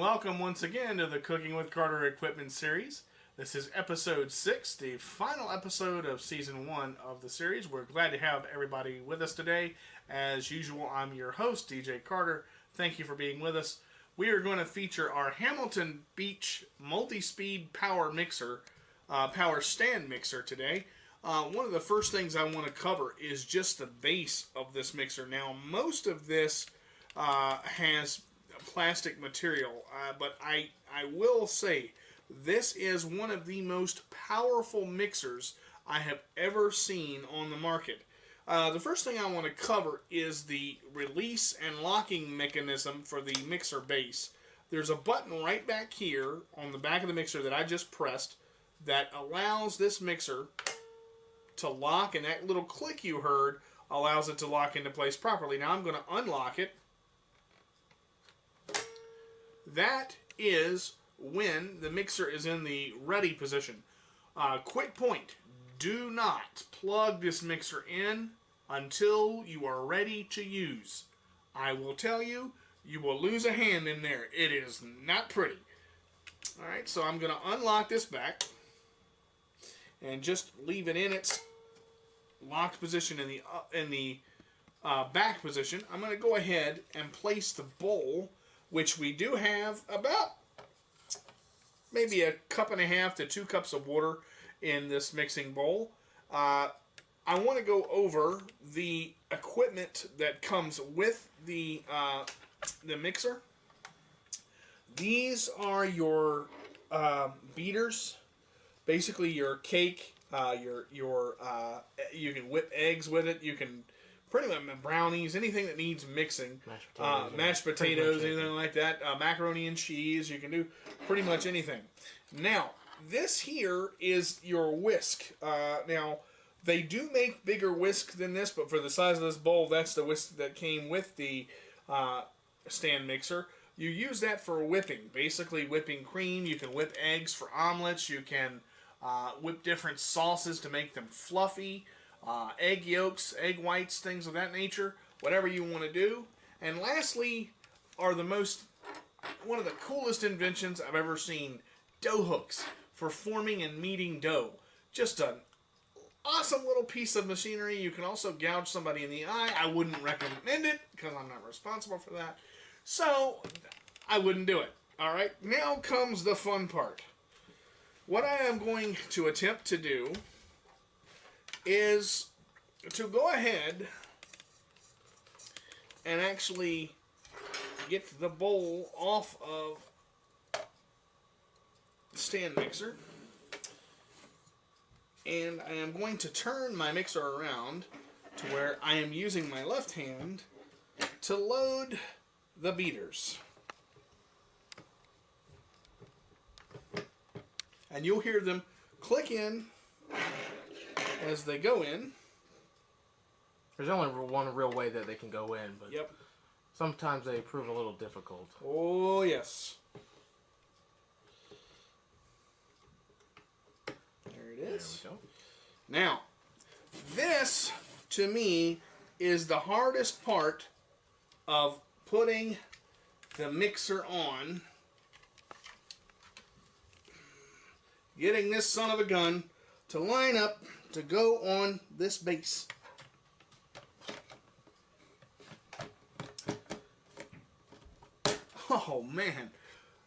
welcome once again to the Cooking with Carter Equipment series. This is episode 6, the final episode of season 1 of the series. We're glad to have everybody with us today. As usual, I'm your host, DJ Carter. Thank you for being with us. We are going to feature our Hamilton Beach multi-speed power mixer, power stand mixer today. One of the first things I want to cover is just the base of this mixer. Now, most of this has plastic material, but I will say this is one of the most powerful mixers I have ever seen on the market. The first thing I want to cover is the release and locking mechanism for the mixer base. There's a button right back here on the back of the mixer that I just pressed that allows this mixer to lock, and that little click you heard allows it to lock into place properly. Now I'm going to unlock it. That is when the mixer is in the ready position. Quick point, do not plug this mixer in until you are ready to use. I will tell you, you will lose a hand in there. It is not pretty. Alright, so I'm going to unlock this back and just leave it in its locked position in the back position. I'm going to go ahead and place the bowl, which we do have about maybe a cup and a half to 2 cups of water in this mixing bowl. I want to go over the equipment that comes with the mixer. These are your beaters, basically your cake. You can whip eggs with it. You can pretty much brownies, anything that needs mixing. Mashed potatoes, anything like that. Macaroni and cheese. You can do pretty much anything. Now, this here is your whisk. Now, they do make bigger whisk than this, but for the size of this bowl, that's the whisk that came with the stand mixer. You use that for whipping, basically whipping cream. You can whip eggs for omelets. You can whip different sauces to make them fluffy. Egg yolks, egg whites, things of that nature, whatever you want to do. And lastly are one of the coolest inventions I've ever seen, dough hooks for forming and kneading dough. Just an awesome little piece of machinery. You can also gouge somebody in the eye. I wouldn't recommend it because I'm not responsible for that. So I wouldn't do it. Alright, now comes the fun part. What I am going to attempt to do is to go ahead and actually get the bowl off of the stand mixer. And I am going to turn my mixer around to where I am using my left hand to load the beaters. And you'll hear them click in as they go in. There's only one real way that they can go in, but yep, sometimes they prove a little difficult. Oh, yes. There it is. There we go. Now, this, to me, is the hardest part of putting the mixer on. Getting this son of a gun to line up to go on this base. Oh man,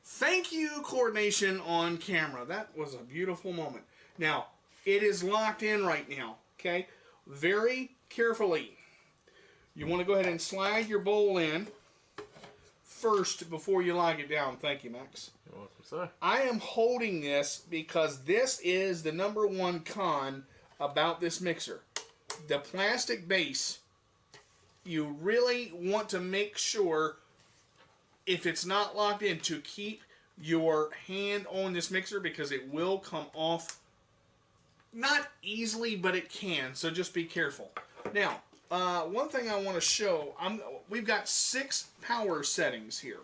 thank you, coordination on camera. That was a beautiful moment. Now, it is locked in right now, okay? Very carefully. You want to go ahead and slide your bowl in first before you lock it down. Thank you, Max. You're welcome, sir. I am holding this because this is the #1 con about this mixer. The plastic base, you really want to make sure, if it's not locked in, to keep your hand on this mixer because it will come off. Not easily, but it can, so just be careful. Now, one thing I want to show, we've got 6 power settings here.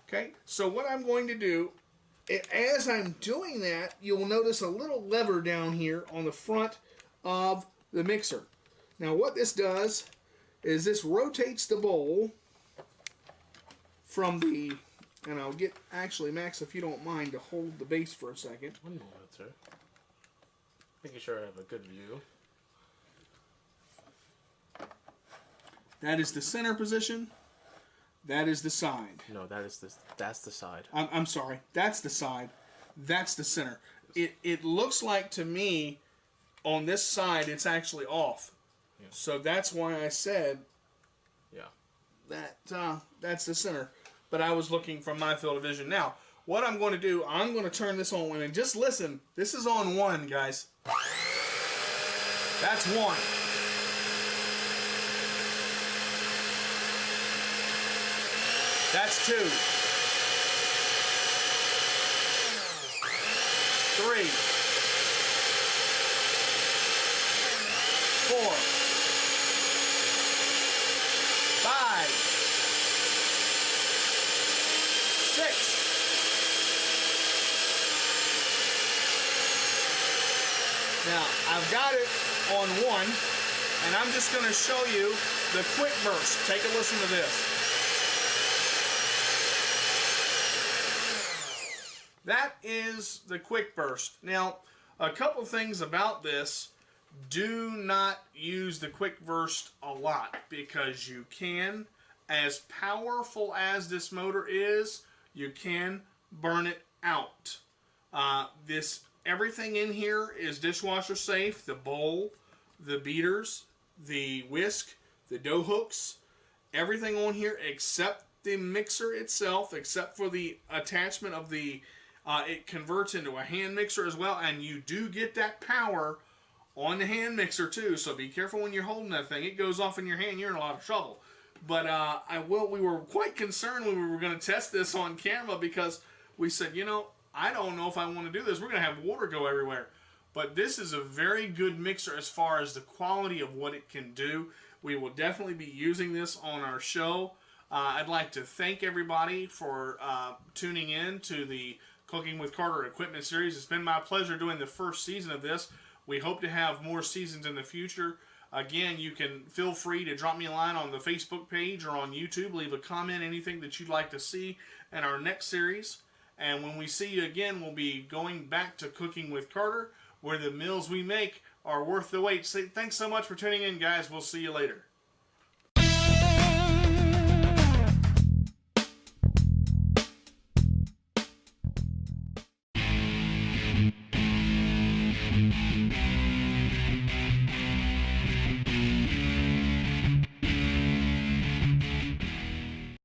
Okay, so what I'm going to do, as I'm doing that, you'll notice a little lever down here on the front of the mixer. Now what this does is this rotates the bowl from the And I'll get, actually, Max, if you don't mind, to hold the base for a second. One moment, sir. Making sure I have a good view. That is the center position. That is the side. No, that's the side. I'm sorry. That's the side. That's the center. It looks like to me, on this side, it's actually off. Yeah. So that's why I said that's the center. But I was looking from my field of vision. Now, what I'm going to do, I'm going to turn this on. And just listen. This is on 1, guys. That's 1. That's 2. 3. 4. 5. 6. Now, I've got it on 1, and I'm just going to show you the quick burst. Take a listen to this. That is the quick burst. Now, a couple things about this. Do not use the quick burst a lot because you can, as powerful as this motor is, you can burn it out. Everything in here is dishwasher safe. The bowl, the beaters, the whisk, the dough hooks, everything on here except the mixer itself, except for the attachment of the it converts into a hand mixer as well, and you do get that power on the hand mixer too, so be careful when you're holding that thing. It goes off in your hand, you're in a lot of trouble. But we were quite concerned when we were going to test this on camera because we said, I don't know if I want to do this. We're going to have water go everywhere. But this is a very good mixer as far as the quality of what it can do. We will definitely be using this on our show. I'd like to thank everybody for tuning in to the Cooking with Carter Equipment Series. It's been my pleasure doing the first season of this. We hope to have more seasons in the future. Again, you can feel free to drop me a line on the Facebook page or on YouTube. Leave a comment, anything that you'd like to see in our next series. And when we see you again, we'll be going back to Cooking with Carter, where the meals we make are worth the wait. Thanks so much for tuning in, guys. We'll see you later.